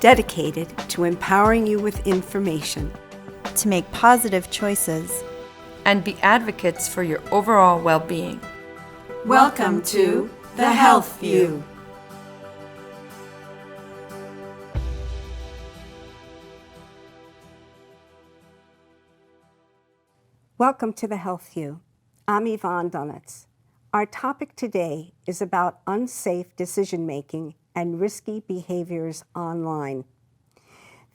dedicated to empowering you with information, to make positive choices, and be advocates for your overall well-being. Welcome to The Health View. Welcome to The Health View. I'm Yvonne Dunetz. Our topic today is about unsafe decision-making and risky behaviors online.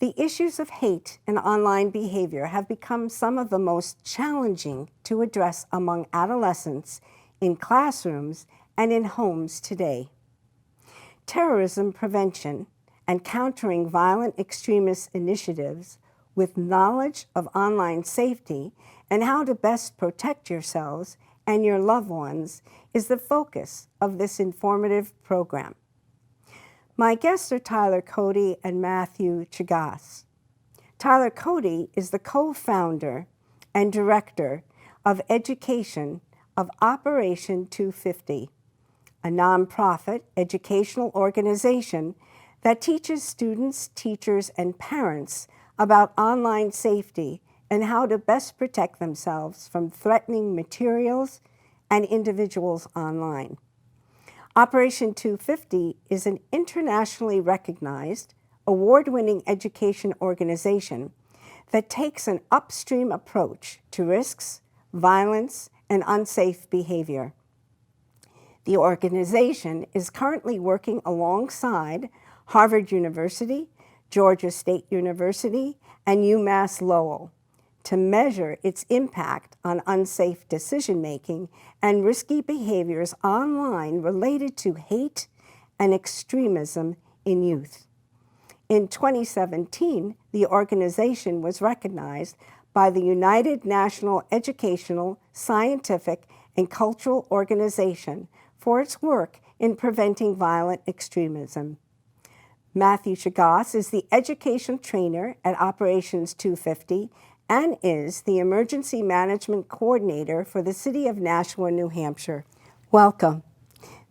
The issues of hate and online behavior have become some of the most challenging to address among adolescents in classrooms and in homes today. Terrorism prevention and countering violent extremist initiatives with knowledge of online safety and how to best protect yourselves and your loved ones is the focus of this informative program. My guests are Cote and Matthew Chigas. Cote is the co-founder and director of education of Operation 250, a nonprofit educational organization that teaches students, teachers, and parents about online safety and how to best protect themselves from threatening materials and individuals online. Operation 250 is an internationally recognized, award-winning education organization that takes an upstream approach to risks, violence, and unsafe behavior. The organization is currently working alongside Harvard University, Georgia State University, and UMass Lowell to measure its impact on unsafe decision-making and risky behaviors online related to hate and extremism in youth. In 2017, the organization was recognized by the United National Educational, Scientific, and Cultural Organization for its work in preventing violent extremism. Matthew Chigas is the education trainer at Operations 250 and is the Emergency Management Coordinator for the City of Nashua, New Hampshire. Welcome.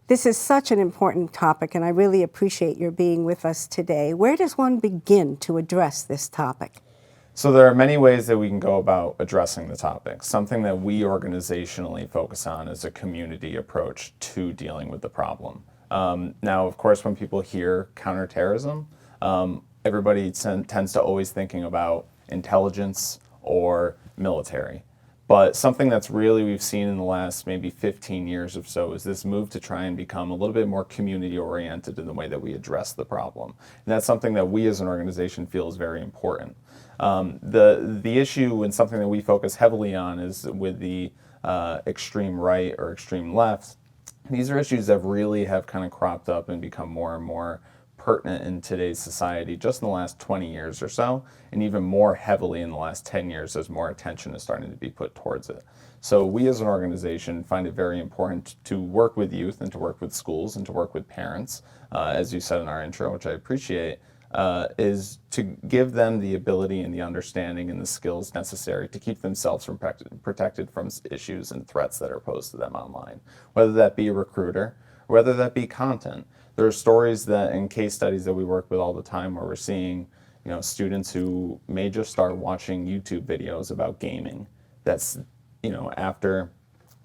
This is such an important topic, and I really appreciate your being with us today. Where does one begin to address this topic? So there are many ways that we can go about addressing the topic. Something that we organizationally focus on is a community approach to dealing with the problem. Now, of course, when people hear counterterrorism, everybody tends to always thinking about intelligence or military. But something that's really we've seen in the last maybe 15 years or so is this move to try and become a little bit more community oriented in the way that we address the problem. And that's something that we as an organization feel is very important. The issue and something that we focus heavily on is with the extreme right or extreme left. These are issues that really have kind of cropped up and become more and more pertinent in today's society just in the last 20 years or so, and even more heavily in the last 10 years as more attention is starting to be put towards it. So we as an organization find it very important to work with youth and to work with schools and to work with parents, as you said in our intro, which I appreciate, is to give them the ability and the understanding and the skills necessary to keep themselves from protected from issues and threats that are posed to them online, whether that be a recruiter, or whether that be content. There are stories that and case studies that we work with all the time where we're seeing, students who may just start watching YouTube videos about gaming. That's, after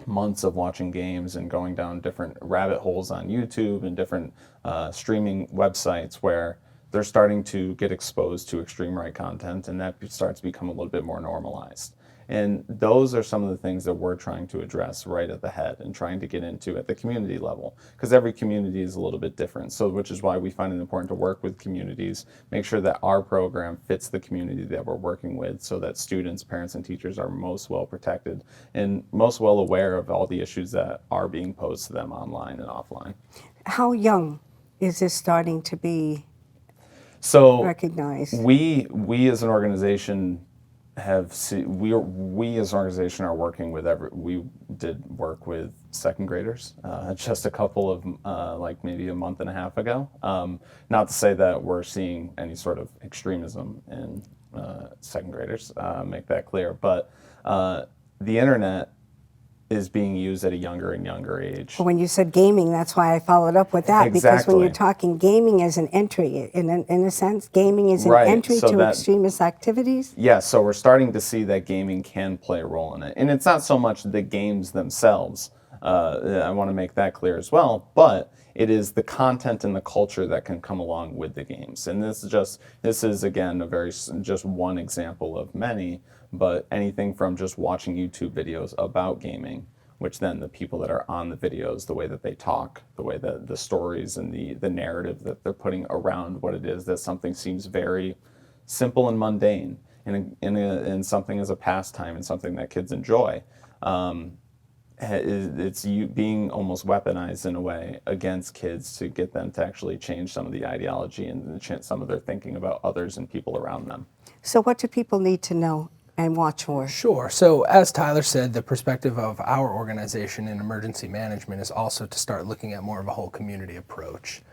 months of watching games and going down different rabbit holes on YouTube and different streaming websites where they're starting to get exposed to extreme right content, and that starts to become a little bit more normalized. And those are some of the things that we're trying to address right at the head and trying to get into at the community level, because every community is a little bit different. So which is why we find it important to work with communities, make sure that our program fits the community that we're working with so that students, parents, and teachers are most well protected and most well aware of all the issues that are being posed to them online and offline. How young is this starting to be recognized? We as an organization we as an organization are working with we did work with second graders just a couple of like maybe a month and a half ago. Not to say that we're seeing any sort of extremism in second graders, make that clear, but the internet is being used at a younger and younger age. When you said gaming, that's why I followed up with that. Because when you're Exactly. talking gaming as an entry, in a sense, gaming is an Right, entry so to that- extremist activities. Yeah, so we're starting to see that gaming can play a role in it. And it's not so much the games themselves. I want to make that clear as well. But it is the content and the culture that can come along with the games. And this is again just one example of many. But anything from just watching YouTube videos about gaming, which then the people that are on the videos, the way that they talk, the way that the stories and the narrative that they're putting around what it is, that something seems very simple and mundane, and something as a pastime and something that kids enjoy. It's you being almost weaponized in a way against kids to get them to actually change some of the ideology and some of their thinking about others and people around them. So what do people need to know and watch for? Sure. So as Tyler said, the perspective of our organization in emergency management is also to start looking at more of a whole community approach.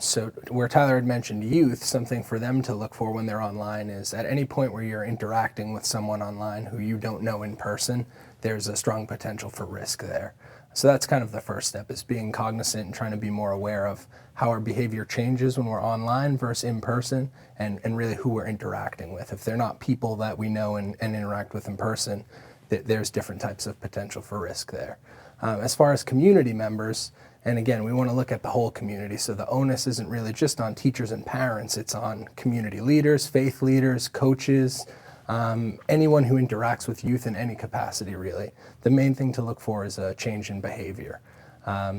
So where Tyler had mentioned youth, something for them to look for when they're online is at any point where you're interacting with someone online who you don't know in person, there's a strong potential for risk there. So that's kind of the first step, is being cognizant and trying to be more aware of how our behavior changes when we're online versus in person, and really who we're interacting with. If they're not people that we know and interact with in person, there's different types of potential for risk there. As far as community members, and again, we want to look at the whole community, so the onus isn't really just on teachers and parents, it's on community leaders, faith leaders, coaches, anyone who interacts with youth in any capacity, really. The main thing to look for is a change in behavior.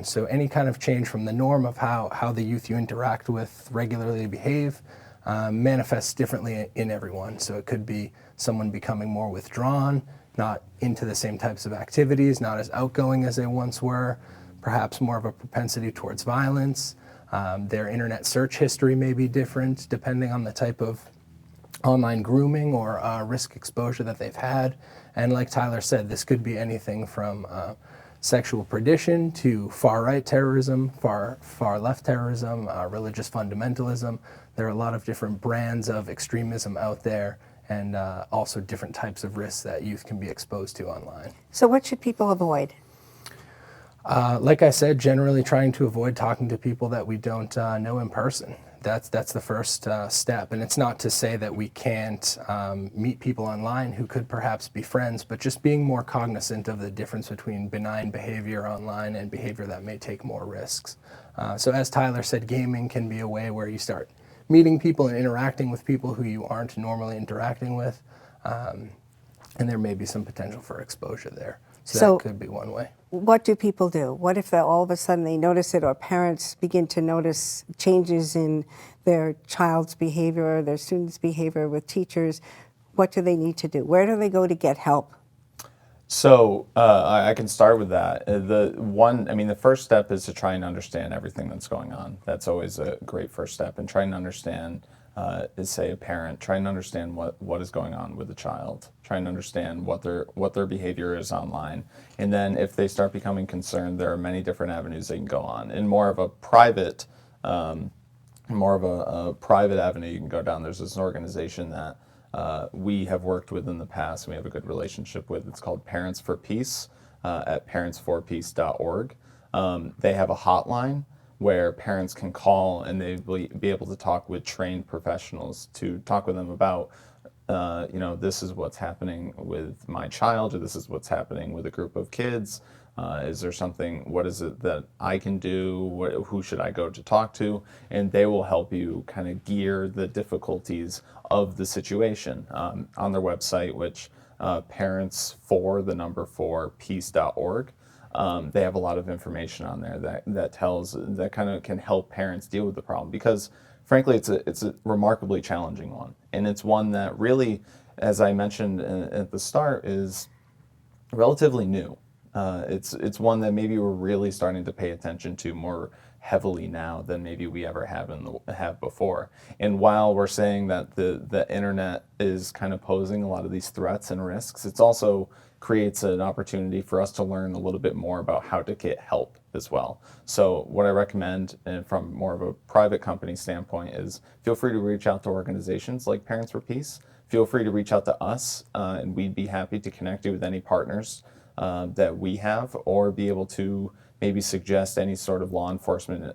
So any kind of change from the norm of how the youth you interact with regularly behave manifests differently in everyone. So it could be someone becoming more withdrawn, not into the same types of activities, not as outgoing as they once were, perhaps more of a propensity towards violence. Their internet search history may be different depending on the type of online grooming or risk exposure that they've had. And like Tyler said, this could be anything from sexual perdition to far-right terrorism, far-left terrorism, religious fundamentalism. There are a lot of different brands of extremism out there, and also different types of risks that youth can be exposed to online. So what should people avoid? Like I said, generally trying to avoid talking to people that we don't know in person. That's the first step. And it's not to say that we can't meet people online who could perhaps be friends, but just being more cognizant of the difference between benign behavior online and behavior that may take more risks. So as Tyler said, gaming can be a way where you start meeting people and interacting with people who you aren't normally interacting with. And there may be some potential for exposure there. So that could be one way. What do people do? What if all of a sudden they notice it, or parents begin to notice changes in their child's behavior or their students' behavior with teachers? What do they need to do? Where do they go to get help? So I can start with that. The first step is to try and understand everything that's going on. That's always a great first step. And trying to understand, say a parent, trying to understand what is going on with the child, trying to understand what their behavior is online. And then if they start becoming concerned, there are many different avenues they can go on. And more of a private avenue you can go down. There's this organization that we have worked with in the past, and we have a good relationship with. It's called Parents for Peace at parentsforpeace.org. They have a hotline where parents can call, and they'd be able to talk with trained professionals to talk with them about, this is what's happening with my child, or this is what's happening with a group of kids. Is there something, what is it that I can do? Who should I go to talk to? And they will help you kind of gear the difficulties of the situation. On their website, which parentsfor4peace.org, they have a lot of information on there that kind of can help parents deal with the problem, because frankly it's a remarkably challenging one, and it's one that really, as I mentioned at the start, is relatively new. It's one that maybe we're really starting to pay attention to more heavily now than maybe we ever have before. And while we're saying that the internet is kind of posing a lot of these threats and risks, it's also creates an opportunity for us to learn a little bit more about how to get help as well. So what I recommend, and from more of a private company standpoint, is feel free to reach out to organizations like Parents for Peace. Feel free to reach out to us, and we'd be happy to connect you with any partners that we have, or be able to maybe suggest any sort of law enforcement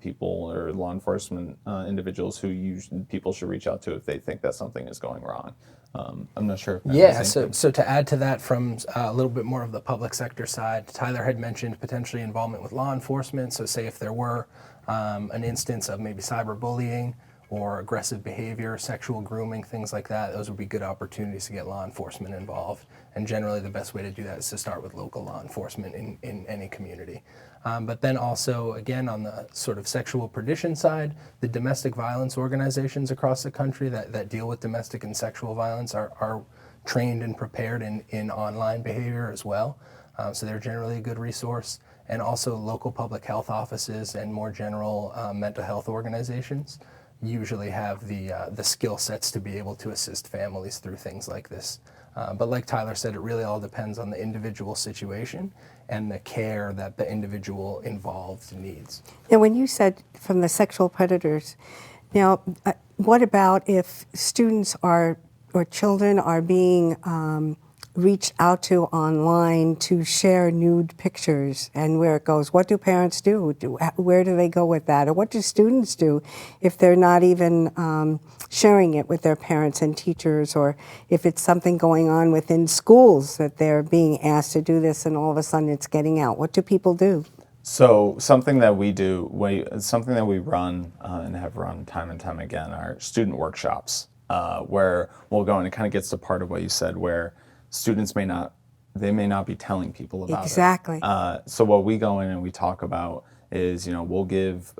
people or law enforcement individuals who people should reach out to if they think that something is going wrong. I'm not sure if that Yeah, has so, anything. so to add to that from a little bit more of the public sector side, Tyler had mentioned potentially involvement with law enforcement. So say if there were an instance of maybe cyberbullying or aggressive behavior, sexual grooming, things like that, those would be good opportunities to get law enforcement involved. And generally the best way to do that is to start with local law enforcement in any community. But then also, again, on the sort of sexual perdition side, the domestic violence organizations across the country that deal with domestic and sexual violence are trained and prepared in online behavior as well. So they're generally a good resource. And also local public health offices and more general mental health organizations usually have the skill sets to be able to assist families through things like this. But like Tyler said, it really all depends on the individual situation and the care that the individual involved needs. Now, when you said from the sexual predators, now, what about if students or children are being reached out to online to share nude pictures, and where it goes? What do parents do? Where do they go with that? Or what do students do if they're not even sharing it with their parents and teachers, or if it's something going on within schools that they're being asked to do this and all of a sudden it's getting out? What do people do? So something that we do, something that we run and have run time and time again, are student workshops, where we'll go, and it kind of gets to part of what you said, where students may not be telling people about Exactly. it. So what we go in and we talk about is, we'll give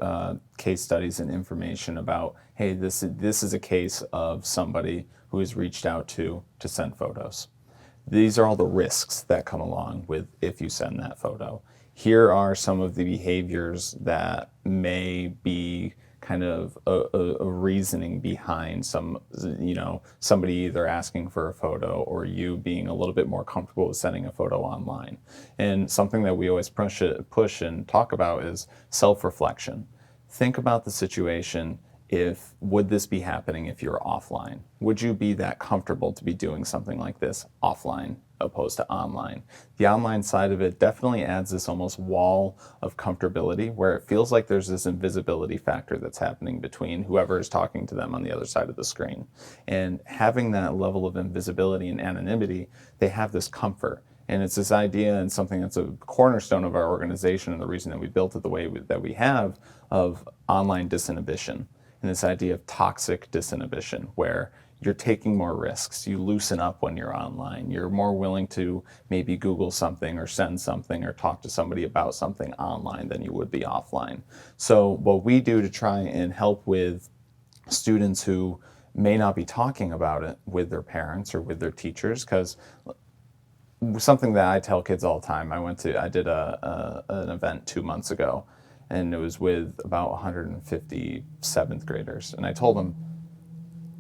case studies and information about, hey, this is a case of somebody who is reached out to send photos. These are all the risks that come along with if you send that photo. Here are some of the behaviors that may be kind of a reasoning behind somebody either asking for a photo or you being a little bit more comfortable with sending a photo online. And something that we always push and talk about is self-reflection. Think about the situation. Would this be happening if you're offline? Would you be that comfortable to be doing something like this offline opposed to online? The online side of it definitely adds this almost wall of comfortability where it feels like there's this invisibility factor that's happening between whoever is talking to them on the other side of the screen. And having that level of invisibility and anonymity, they have this comfort. And it's this idea, and something that's a cornerstone of our organization and the reason that we built it the way that we have, of online disinhibition. And this idea of toxic disinhibition, where you're taking more risks. You loosen up when you're online. You're more willing to maybe Google something or send something or talk to somebody about something online than you would be offline. So what we do to try and help with students who may not be talking about it with their parents or with their teachers, because something that I tell kids all the time, I did an event 2 months ago, and it was with about 150 7th graders. And I told them,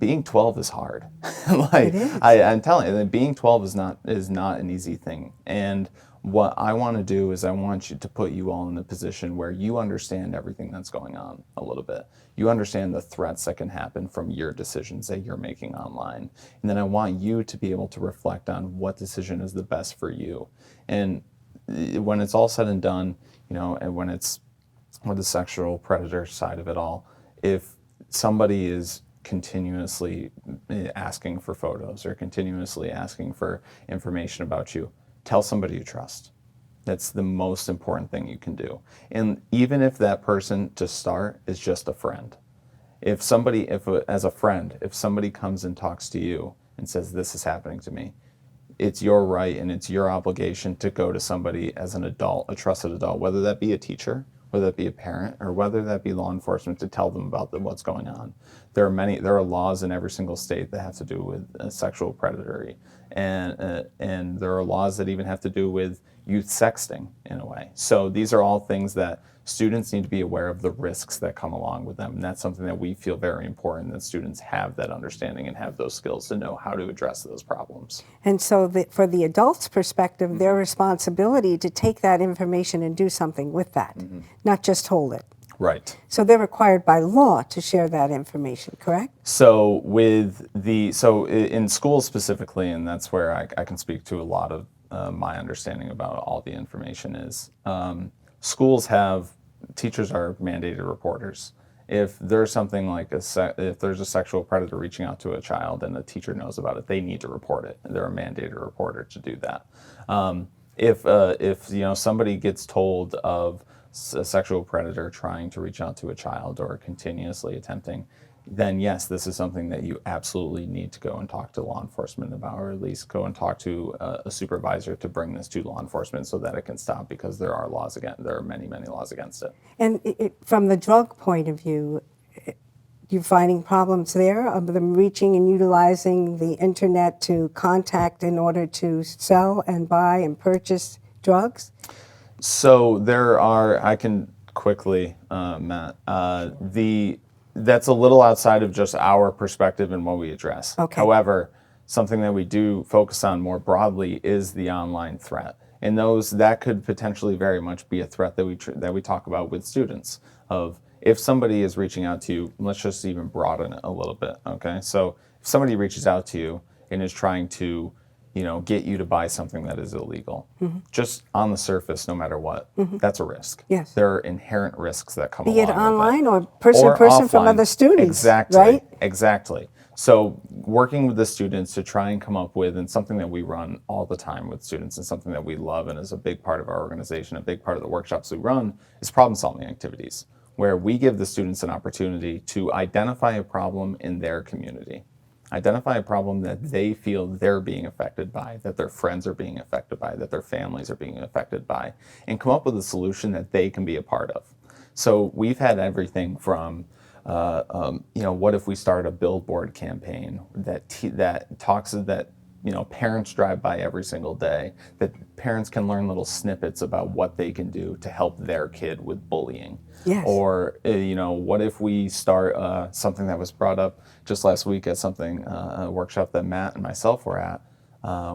being 12 is hard. It is. I'm telling you that being 12 is not an easy thing. And what I want to do is I want you to put you all in a position where you understand everything that's going on a little bit. You understand the threats that can happen from your decisions that you're making online. And then I want you to be able to reflect on what decision is the best for you. And when it's all said and done, and when it's with the sexual predator side of it all, if somebody is continuously asking for photos or continuously asking for information about you, tell somebody you trust. That's the most important thing you can do. And even if that person to start is just a friend, if somebody comes and talks to you and says, this is happening to me, it's your right and it's your obligation to go to somebody as an adult, a trusted adult, whether that be a teacher, whether that be a parent, or whether that be law enforcement, to tell them about what's going on. There are laws in every single state that have to do with sexual predatory, and there are laws that even have to do with youth sexting in a way. So these are all things that students need to be aware of, the risks that come along with them. And that's something that we feel very important, that students have that understanding and have those skills to know how to address those problems. And so for the adult's perspective, their responsibility to take that information and do something with that, not just hold it. Right. So they're required by law to share that information, correct? So in schools specifically, and that's where I can speak to a lot of my understanding about all the information is. Teachers are mandated reporters. If there's something like if there's a sexual predator reaching out to a child and the teacher knows about it, they need to report it. They're a mandated reporter to do that. If somebody gets told of a sexual predator trying to reach out to a child or continuously attempting, then yes, this is something that you absolutely need to go and talk to law enforcement about, or at least go and talk to a supervisor to bring this to law enforcement so that it can stop, because there are many, many laws against it. And from the drug point of view, you're finding problems there of them reaching and utilizing the internet to contact in order to sell and buy and purchase drugs? So I can quickly, Matt, that's a little outside of just our perspective and what we address. Okay. However, something that we do focus on more broadly is the online threat. And that could potentially very much be a threat that we talk about with students. Of if somebody is reaching out to you, let's just even broaden it a little bit, okay? So if somebody reaches out to you and is trying to get you to buy something that is illegal, just on the surface, no matter what, that's a risk. Yes. There are inherent risks that come along Be it with online that. or person from offline. other students, Exactly. right? Exactly. So working with the students to try and come up with, and something that we run all the time with students and something that we love and is a big part of our organization, a big part of the workshops we run, is problem solving activities, where we give the students an opportunity to identify a problem in their community. Identify a problem that they feel they're being affected by, that their friends are being affected by, that their families are being affected by, and come up with a solution that they can be a part of. So we've had everything from, what if we start a billboard campaign that talks that parents drive by every single day, that parents can learn little snippets about what they can do to help their kid with bullying. Yes. Or, what if we start something that was brought up just last week at a workshop that Matt and myself were at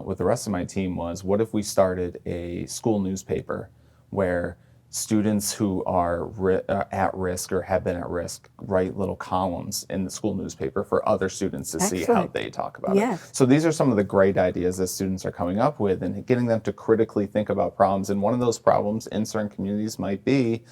with the rest of my team, was what if we started a school newspaper where students who are at risk or have been at risk write little columns in the school newspaper for other students to see how Excellent. they talk about Yes. it. So these are some of the great ideas that students are coming up with, and getting them to critically think about problems. And one of those problems in certain communities might be,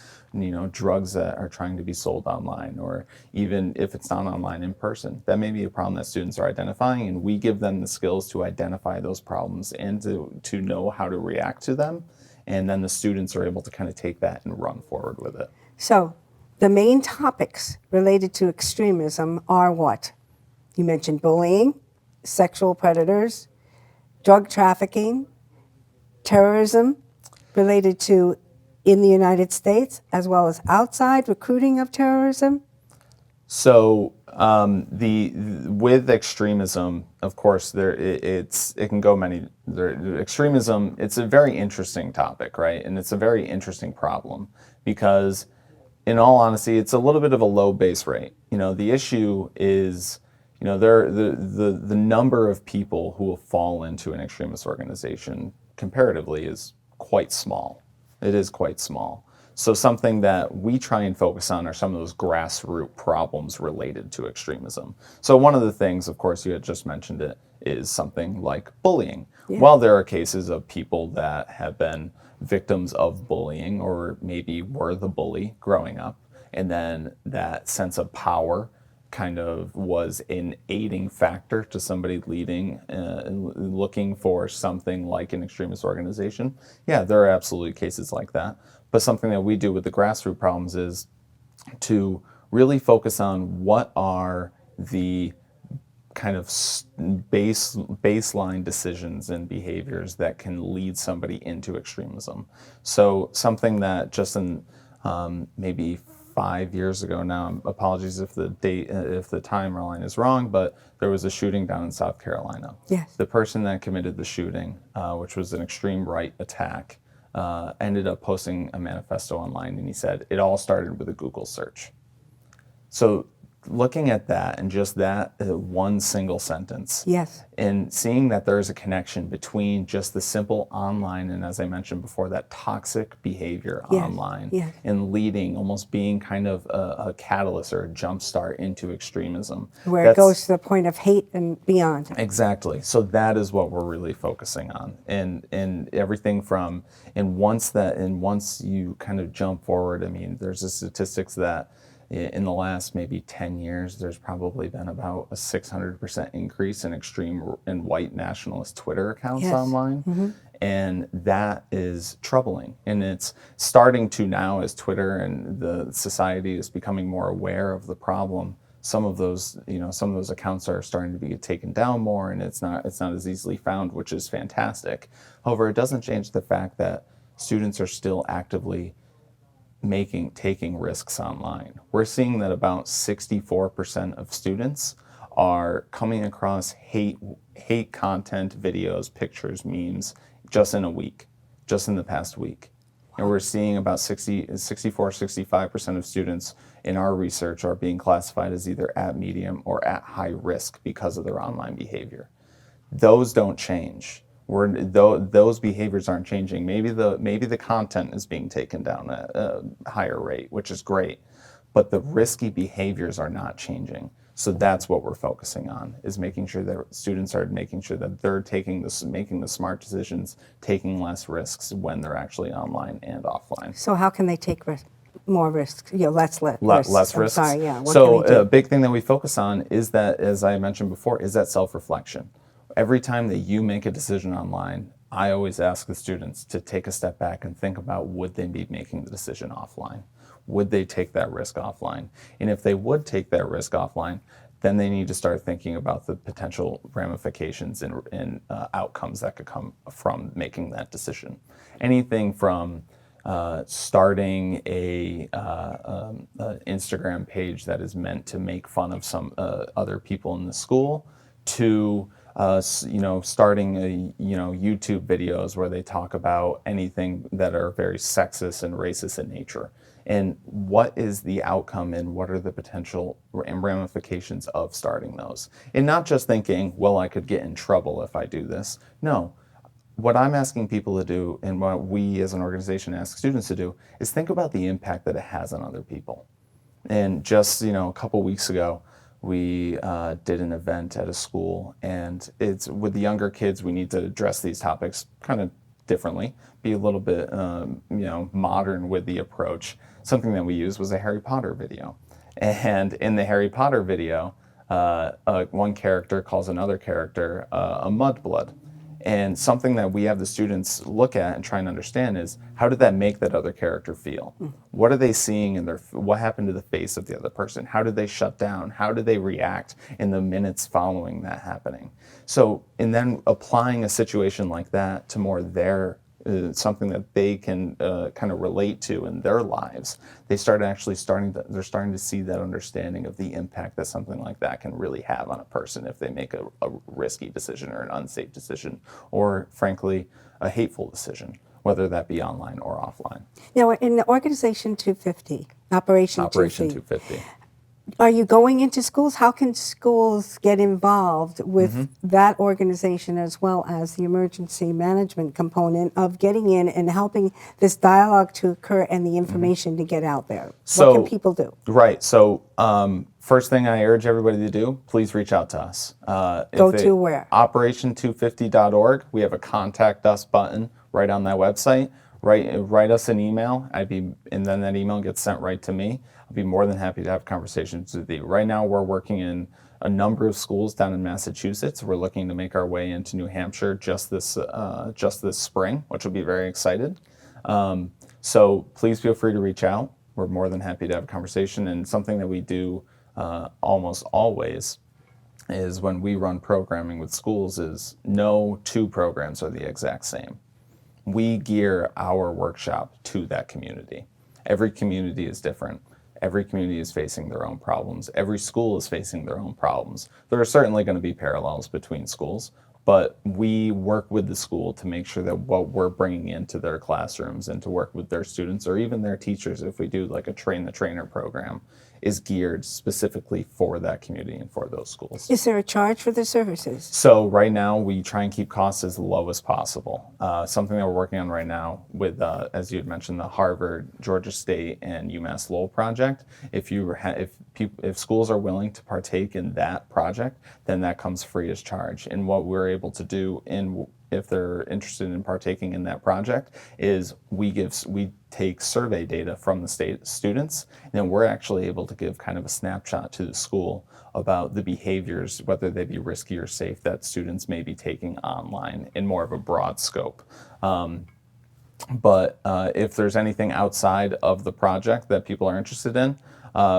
drugs that are trying to be sold online, or even if it's not online, in person. That may be a problem that students are identifying, and we give them the skills to identify those problems and to know how to react to them. And then the students are able to kind of take that and run forward with it. So the main topics related to extremism are what? You mentioned bullying, sexual predators, drug trafficking, terrorism related to in the United States, as well as outside recruiting of terrorism. So with extremism, of course, it can go many. Extremism, it's a very interesting topic, right? And it's a very interesting problem because, in all honesty, it's a little bit of a low base rate. The issue is, the number of people who will fall into an extremist organization comparatively is quite small. It is quite small. So something that we try and focus on are some of those grassroots problems related to extremism. So one of the things, of course, you had just mentioned it, is something like bullying. Yeah. While there are cases of people that have been victims of bullying, or maybe were the bully growing up, and then that sense of power kind of was an aiding factor to somebody looking for something like an extremist organization. Yeah, there are absolutely cases like that. But something that we do with the grassroots problems is to really focus on what are the kind of baseline decisions and behaviors that can lead somebody into extremism. So something that just in maybe 5 years ago now, apologies if the timeline is wrong, but there was a shooting down in South Carolina. Yes. The person that committed the shooting, which was an extreme right attack, ended up posting a manifesto online, and he said it all started with a Google search. So looking at that and just that one single sentence, Yes. and seeing that there is a connection between just the simple online and, as I mentioned before, that toxic behavior Yes, online, yes. and leading, almost being kind of a catalyst or a jumpstart into extremism. Where it goes to the point of hate and beyond. Exactly. So that is what we're really focusing on, and everything from, and once you kind of jump forward, I mean, there's the statistics that in the last maybe 10 years, there's probably been about a 600% increase in extreme and white nationalist Twitter accounts Yes. online. And that is troubling. And it's starting to now, as Twitter and the society is becoming more aware of the problem. Some of those accounts are starting to be taken down more, and it's not as easily found, which is fantastic. However, it doesn't change the fact that students are still actively taking risks online. We're seeing that about 64% of students are coming across hate content, videos, pictures, memes, just in the past week. And we're seeing about 65% of students in our research are being classified as either at medium or at high risk because of their online behavior. Those don't change. Those behaviors aren't changing. Maybe the content is being taken down at a higher rate, which is great, but the risky behaviors are not changing. So that's what we're focusing on, is making sure that students are making sure that they're making the smart decisions, taking less risks when they're actually online and offline. So how can they take more risks? Less risks. Less I'm risks. sorry, yeah. What So can they do? a big thing that we focus on is that, as I mentioned before, is that self-reflection. Every time that you make a decision online, I always ask the students to take a step back and think about, would they be making the decision offline? Would they take that risk offline? And if they would take that risk offline, then they need to start thinking about the potential ramifications and outcomes that could come from making that decision. Anything from starting a Instagram page that is meant to make fun of some other people in the school, to starting YouTube videos where they talk about anything that are very sexist and racist in nature. And what is the outcome, and what are the potential ramifications of starting those? And not just thinking, well, I could get in trouble if I do this. No. What I'm asking people to do, and what we as an organization ask students to do, is think about the impact that it has on other people. And just a couple weeks ago, we did an event at a school, and it's with the younger kids. We need to address these topics kind of differently, be a little bit modern with the approach. Something that we used was a Harry Potter video, and in the Harry Potter video, one character calls another character a mudblood. And something that we have the students look at and try and understand is, how did that make that other character feel? What are they seeing in what happened to the face of the other person? How did they shut down? How did they react in the minutes following that happening? So, and then applying a situation like that to more something that they can kind of relate to in their lives, they're starting to see that understanding of the impact that something like that can really have on a person if they make a risky decision or an unsafe decision, or frankly, a hateful decision, whether that be online or offline. Now, in the Organization 250, Operation 250. Are you going into schools? How can schools get involved with that organization, as well as the emergency management component of getting in and helping this dialogue to occur and the information to get out there? What can people do? Right. So first thing I urge everybody to do, please reach out to us. Go to where? Operation250.org. We have a contact us button right on that website. Write us an email. And then that email gets sent right to me. I'll be more than happy to have conversations with you. Right now, we're working in a number of schools down in Massachusetts. We're looking to make our way into New Hampshire just this spring, which will be very excited. So please feel free to reach out. We're more than happy to have a conversation. And something that we do almost always is, when we run programming with schools, is no two programs are the exact same. We gear our workshop to that community. Every community is different. Every community is facing their own problems. Every school is facing their own problems. There are certainly going to be parallels between schools, but we work with the school to make sure that what we're bringing into their classrooms and to work with their students, or even their teachers, if we do like a train the trainer program, is geared specifically for that community and for those schools. Is there a charge for the services? So right now we try and keep costs as low as possible. Something that we're working on right now with, as you had mentioned, the Harvard, Georgia State, and UMass Lowell project. If schools are willing to partake in that project, then that comes free as charge. And what we're able to do if they're interested in partaking in that project is we take survey data from the state students, and then we're actually able to give kind of a snapshot to the school about the behaviors, whether they be risky or safe, that students may be taking online in more of a broad scope. But if there's anything outside of the project that people are interested in,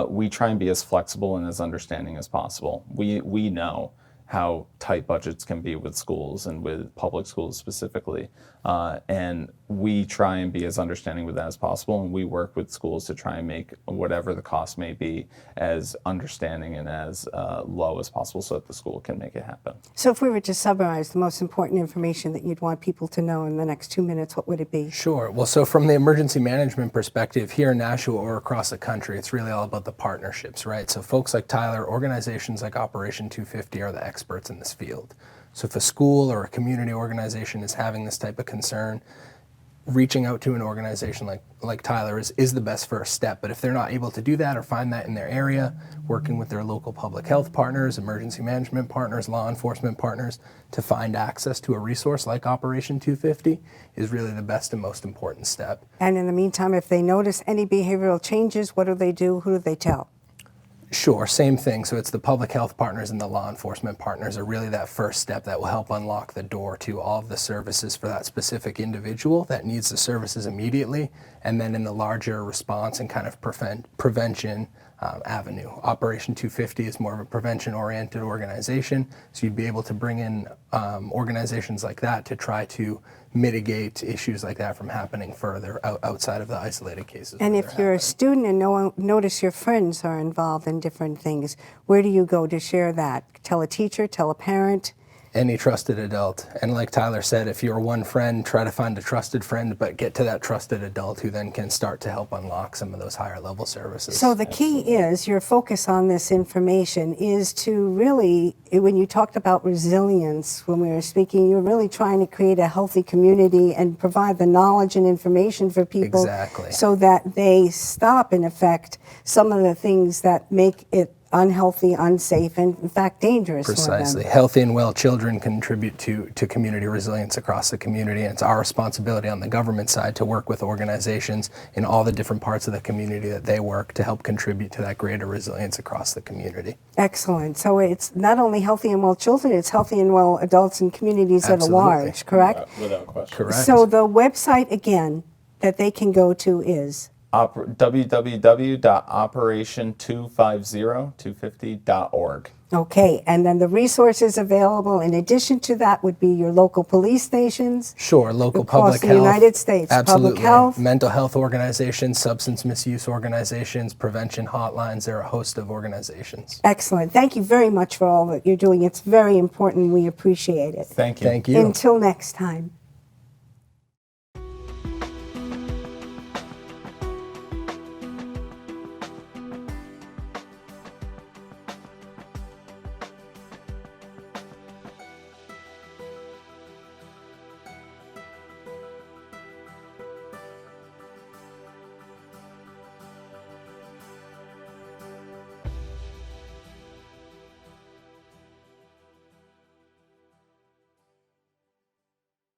we try and be as flexible and as understanding as possible. We know how tight budgets can be with schools and with public schools specifically. And we try and be as understanding with that as possible. And we work with schools to try and make whatever the cost may be as understanding and as low as possible so that the school can make it happen. So if we were to summarize the most important information that you'd want people to know in the next 2 minutes, what would it be? Sure. Well, so from the emergency management perspective, here in Nashua or across the country, it's really all about the partnerships, right? So folks like Tyler, organizations like Operation 250 are the experts in this field. So if a school or a community organization is having this type of concern, reaching out to an organization like Tyler is the best first step. But if they're not able to do that or find that in their area, working with their local public health partners, emergency management partners, law enforcement partners to find access to a resource like Operation 250 is really the best and most important step. And in the meantime, if they notice any behavioral changes, what do they do? Who do they tell? Sure, same thing. So it's the public health partners and the law enforcement partners are really that first step that will help unlock the door to all of the services for that specific individual that needs the services immediately. And then in the larger response and kind of prevention avenue. Operation 250 is more of a prevention-oriented organization. So you'd be able to bring in organizations like that to try to mitigate issues like that from happening further outside of the isolated cases. And if you're a student and notice your friends are involved in different things, where do you go to share that? Tell a teacher, tell a parent? Any trusted adult. And like Tyler said, if you're one friend, try to find a trusted friend, but get to that trusted adult who then can start to help unlock some of those higher level services. So the key is, your focus on this information is to really, when you talked about resilience, when we were speaking, you're really trying to create a healthy community and provide the knowledge and information for people. Exactly. So that they stop, in effect, some of the things that make it unhealthy, unsafe, and in fact dangerous Precisely. for them. Healthy and well children contribute to community resilience across the community, and it's our responsibility on the government side to work with organizations in all the different parts of the community that they work to help contribute to that greater resilience across the community. Excellent. So it's not only healthy and well children, it's healthy and well adults and communities at large, correct? Without question. Correct. So the website, again, that they can go to is? www.operation250.org. Okay, and then the resources available in addition to that would be your local police stations? Sure, local across public the health. United States, Absolutely. public health. Mental health organizations, substance misuse organizations, prevention hotlines. There are a host of organizations. Excellent. Thank you very much for all that you're doing. It's very important. We appreciate it. Thank you. Thank you. Until next time.